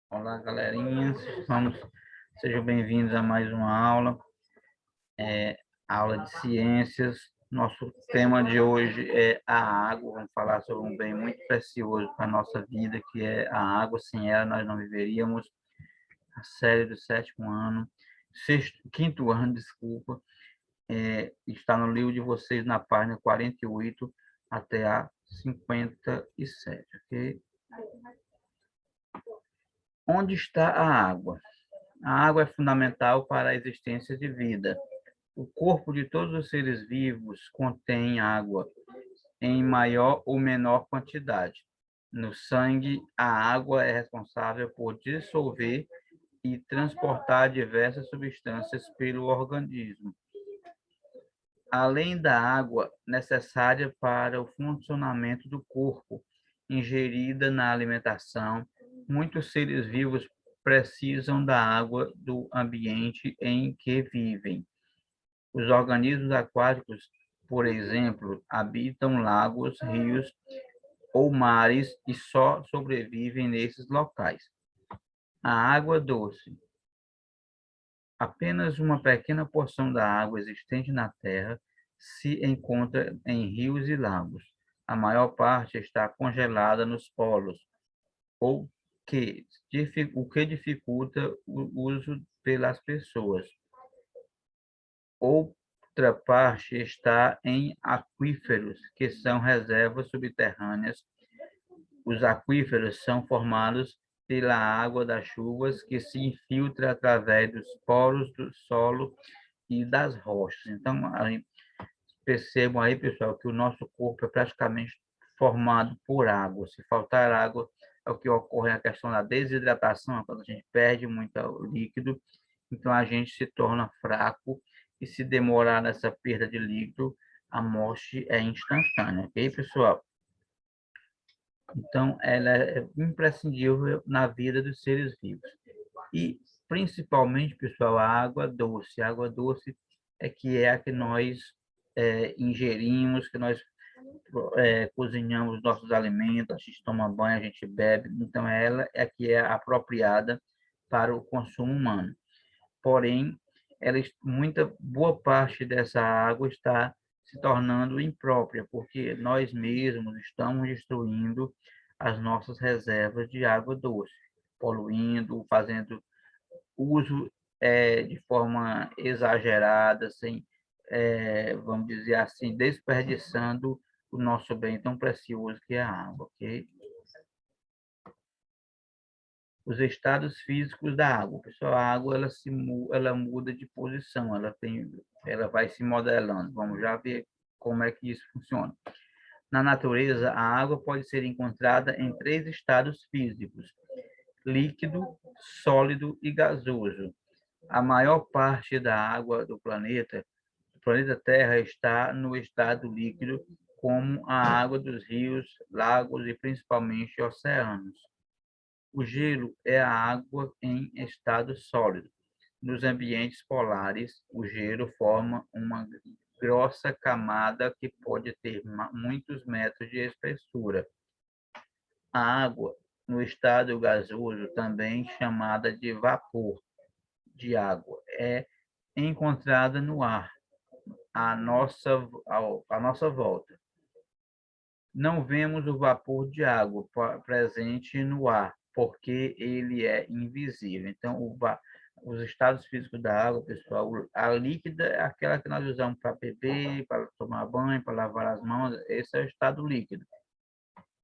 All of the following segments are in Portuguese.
Olá, galerinha. Sejam bem-vindos a mais uma aula de ciências. Nosso tema de hoje é a água. Vamos falar sobre um bem muito precioso para a nossa vida, que é a água. Sem ela, nós não viveríamos. A série do sétimo ano, quinto ano, desculpa, está no livro de vocês na página 48 até a 57, ok? Onde está a água? A água é fundamental para a existência de vida. O corpo de todos os seres vivos contém água, em maior ou menor quantidade. No sangue, a água é responsável por dissolver e transportar diversas substâncias pelo organismo. Além da água necessária para o funcionamento do corpo, ingerida na alimentação, muitos seres vivos precisam da água do ambiente em que vivem. Os organismos aquáticos, por exemplo, habitam lagos, rios ou mares e só sobrevivem nesses locais. A água doce. Apenas uma pequena porção da água existente na Terra se encontra em rios e lagos. A maior parte está congelada nos polos, o que dificulta o uso pelas pessoas. Outra parte está em aquíferos, que são reservas subterrâneas. Os aquíferos são formados pela água das chuvas que se infiltra através dos poros do solo e das rochas. Então, percebam aí, pessoal, que o nosso corpo é praticamente formado por água. Se faltar água, é o que ocorre na questão da desidratação, quando a gente perde muito líquido, então a gente se torna fraco e se demorar nessa perda de líquido, a morte é instantânea, ok, pessoal? Então, ela é imprescindível na vida dos seres vivos. E, principalmente, pessoal, a água doce. A água doce é a que nós ingerimos, que nós cozinhamos nossos alimentos, a gente toma banho, a gente bebe. Então, ela é a que é apropriada para o consumo humano. Porém, boa parte dessa água está se tornando imprópria, porque nós mesmos estamos destruindo as nossas reservas de água doce, poluindo, fazendo uso de forma exagerada, sem, vamos dizer assim, desperdiçando o nosso bem tão precioso que é a água, ok? Os estados físicos da água. Pessoal, a água ela muda de posição, ela vai se modelando. Vamos já ver como é que isso funciona. Na natureza, a água pode ser encontrada em 3 estados físicos: líquido, sólido e gasoso. A maior parte da água do planeta Terra, está no estado líquido, como a água dos rios, lagos e principalmente oceanos. O gelo é a água em estado sólido. Nos ambientes polares, o gelo forma uma grossa camada que pode ter muitos metros de espessura. A água, no estado gasoso, também chamada de vapor de água, é encontrada no ar à nossa volta. Não vemos o vapor de água presente no ar, porque ele é invisível. Então, os estados físicos da água, pessoal, a líquida é aquela que nós usamos para beber, para tomar banho, para lavar as mãos, esse é o estado líquido.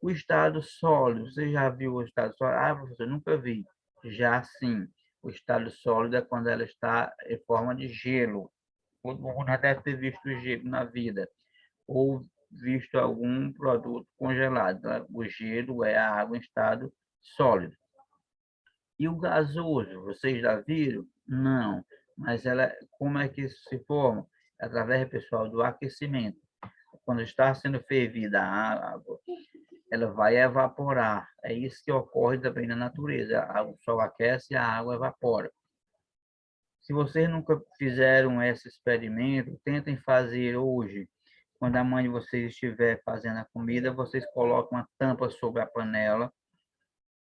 O estado sólido, você já viu o estado sólido? Ah, professor, nunca vi. Já sim, o estado sólido é quando ela está em forma de gelo. Todo mundo já deve ter visto gelo na vida, ou visto algum produto congelado. O gelo é a água em estado sólido. E o gasoso, vocês já viram? Não. Mas como é que isso se forma? Através, pessoal, do aquecimento. Quando está sendo fervida a água, ela vai evaporar. É isso que ocorre também na natureza. O sol aquece e a água evapora. Se vocês nunca fizeram esse experimento, tentem fazer hoje. Quando a mãe de vocês estiver fazendo a comida, vocês colocam uma tampa sobre a panela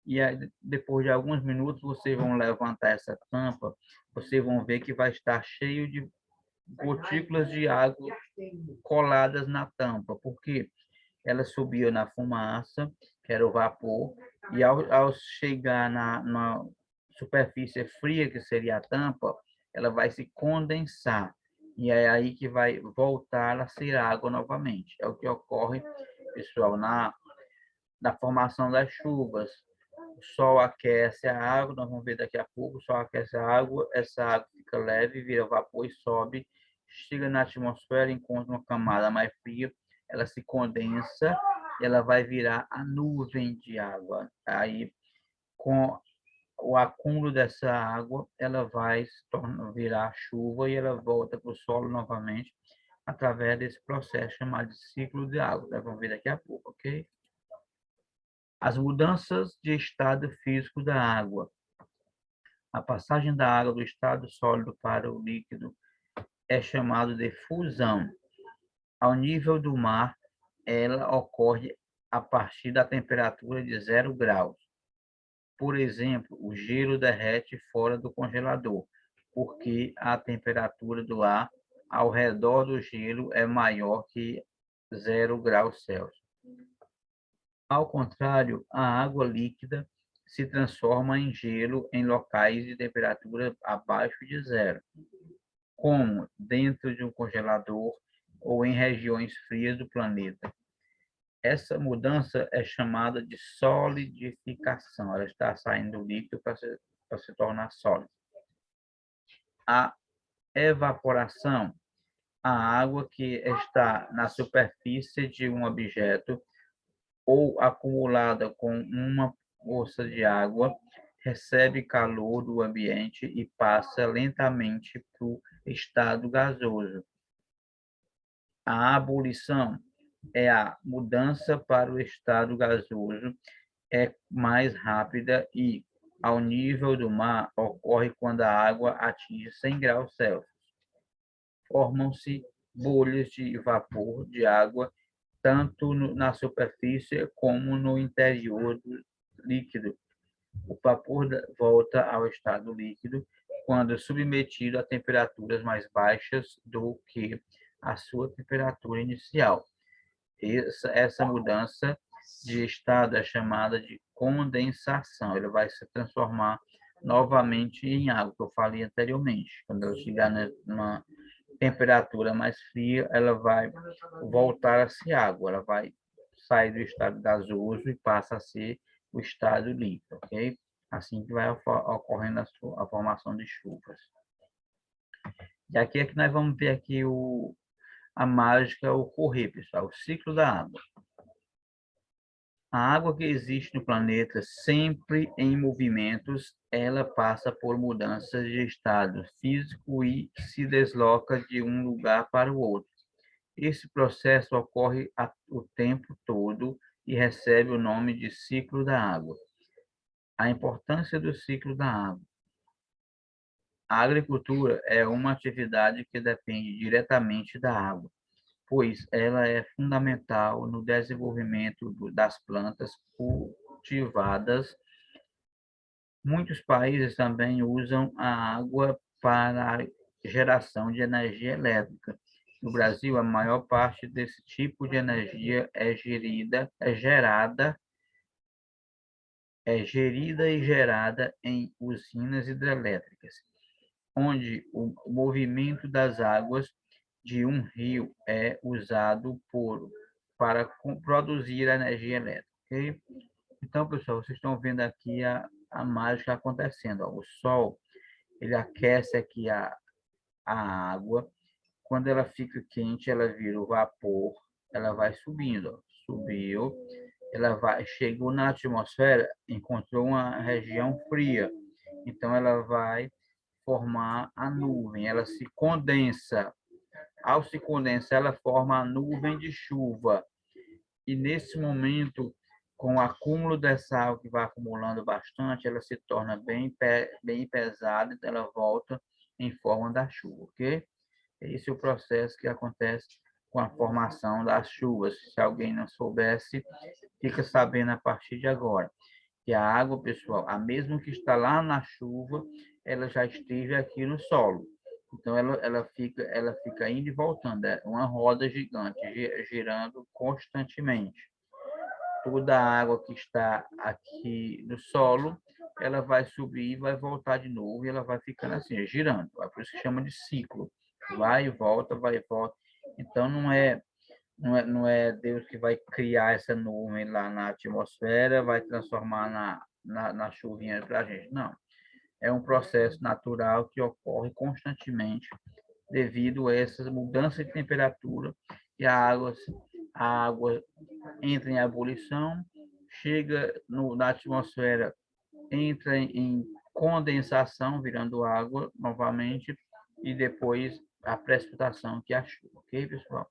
e aí, depois de alguns minutos vocês vão levantar essa tampa, vocês vão ver que vai estar cheio de gotículas de água coladas na tampa, porque ela subiu na fumaça, que era o vapor, e ao chegar na superfície fria, que seria a tampa, ela vai se condensar. E é aí que vai voltar a ser água novamente. É o que ocorre, pessoal, na formação das chuvas. O sol aquece a água, nós vamos ver daqui a pouco, o sol aquece a água, essa água fica leve, vira vapor e sobe, chega na atmosfera, encontra uma camada mais fria, ela se condensa e ela vai virar a nuvem de água. Aí, com o acúmulo dessa água, ela vai virar chuva e ela volta para o solo novamente através desse processo chamado de ciclo de água. Nós vamos ver daqui a pouco, ok? As mudanças de estado físico da água. A passagem da água do estado sólido para o líquido é chamada de fusão. Ao nível do mar, ela ocorre a partir da temperatura de 0 graus. Por exemplo, o gelo derrete fora do congelador, porque a temperatura do ar ao redor do gelo é maior que 0 graus Celsius. Ao contrário, a água líquida se transforma em gelo em locais de temperatura abaixo de 0, como dentro de um congelador ou em regiões frias do planeta. Essa mudança é chamada de solidificação. Ela está saindo do líquido para se tornar sólido. A evaporação, a água que está na superfície de um objeto ou acumulada com uma poça de água, recebe calor do ambiente e passa lentamente para o estado gasoso. A ebulição é a mudança para o estado gasoso, é mais rápida e, ao nível do mar, ocorre quando a água atinge 100 graus Celsius. Formam-se bolhas de vapor de água tanto na superfície como no interior do líquido. O vapor volta ao estado líquido quando submetido a temperaturas mais baixas do que a sua temperatura inicial. Essa mudança de estado é chamada de condensação. Ele vai se transformar novamente em água, que eu falei anteriormente. Quando ela chegar numa temperatura mais fria, ela vai voltar a ser água, ela vai sair do estado gasoso e passa a ser o estado líquido, ok? Assim que vai ocorrendo a formação de chuvas. E aqui é que nós vamos ver aqui a mágica ocorrer, pessoal, o ciclo da água. A água que existe no planeta, sempre em movimentos, ela passa por mudanças de estado físico e se desloca de um lugar para o outro. Esse processo ocorre o tempo todo e recebe o nome de ciclo da água. A importância do ciclo da água. A agricultura é uma atividade que depende diretamente da água, pois ela é fundamental no desenvolvimento das plantas cultivadas. Muitos países também usam a água para a geração de energia elétrica. No Brasil, a maior parte desse tipo de energia é gerida e gerada em usinas hidrelétricas, onde o movimento das águas de um rio é usado para produzir energia elétrica. Okay? Então, pessoal, vocês estão vendo aqui a mágica acontecendo. Ó. O sol, ele aquece aqui a água. Quando ela fica quente, ela vira o vapor, ela vai subindo. Ó. Subiu, chegou na atmosfera, encontrou uma região fria. Então, ela vai formar a nuvem, ela se condensa. Ao se condensar, ela forma a nuvem de chuva. E nesse momento, com o acúmulo dessa água que vai acumulando bastante, ela se torna bem pesada, então ela volta em forma da chuva, ok? Esse é o processo que acontece com a formação das chuvas. Se alguém não soubesse, fica sabendo a partir de agora. Que a água, pessoal, a mesma que está lá na chuva, ela já esteve aqui no solo. Então, ela fica indo e voltando. É uma roda gigante, girando constantemente. Toda a água que está aqui no solo, ela vai subir e vai voltar de novo, e ela vai ficando assim, girando. É por isso que chama de ciclo. Vai e volta, vai e volta. Então, não é Deus que vai criar essa nuvem lá na atmosfera, vai transformar na chuvinha para a gente. Não. É um processo natural que ocorre constantemente devido a essas mudanças de temperatura e a água entra em ebulição, chega na atmosfera, entra em condensação, virando água novamente, e depois a precipitação, que é a chuva. Ok, pessoal?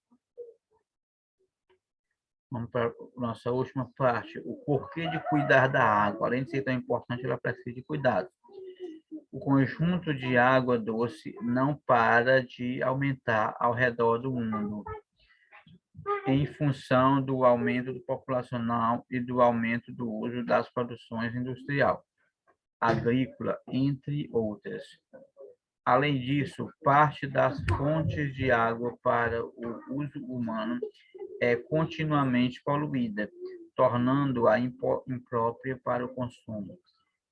Vamos para a nossa última parte, o porquê de cuidar da água. Além de ser tão importante, ela precisa de cuidado. O conjunto de água doce não para de aumentar ao redor do mundo, em função do aumento do populacional e do aumento do uso das produções industrial, agrícola, entre outras. Além disso, parte das fontes de água para o uso humano é continuamente poluída, tornando-a imprópria para o consumo.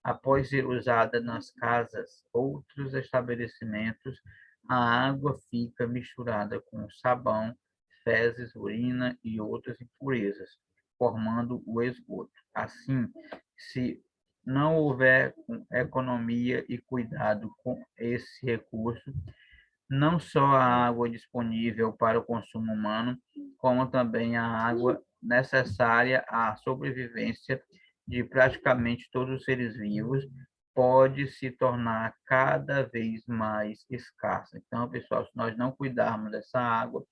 Após ser usada nas casas, outros estabelecimentos, a água fica misturada com sabão, fezes, urina e outras impurezas, formando o esgoto. Assim, se não houver economia e cuidado com esse recurso, não só a água disponível para o consumo humano, como também a água necessária à sobrevivência de praticamente todos os seres vivos pode se tornar cada vez mais escassa. Então, pessoal, se nós não cuidarmos dessa água,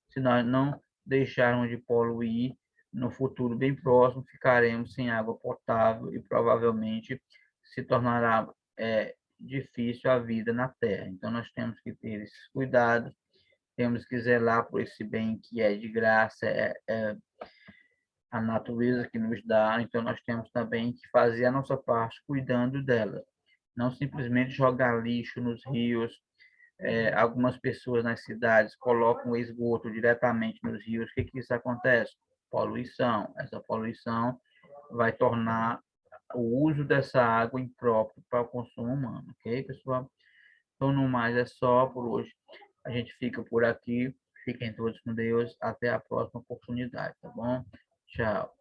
se nós não deixarmos de poluir, no futuro bem próximo ficaremos sem água potável e provavelmente se tornará difícil a vida na Terra. Então, nós temos que ter esses cuidados, temos que zelar por esse bem que é de graça, é a natureza que nos dá, então nós temos também que fazer a nossa parte cuidando dela. Não simplesmente jogar lixo nos rios. Algumas pessoas nas cidades colocam o esgoto diretamente nos rios. O que isso acontece? Poluição. Essa poluição vai tornar o uso dessa água impróprio para o consumo humano, ok, pessoal? Então, no mais, é só por hoje. A gente fica por aqui. Fiquem todos com Deus. Até a próxima oportunidade, tá bom? Tchau.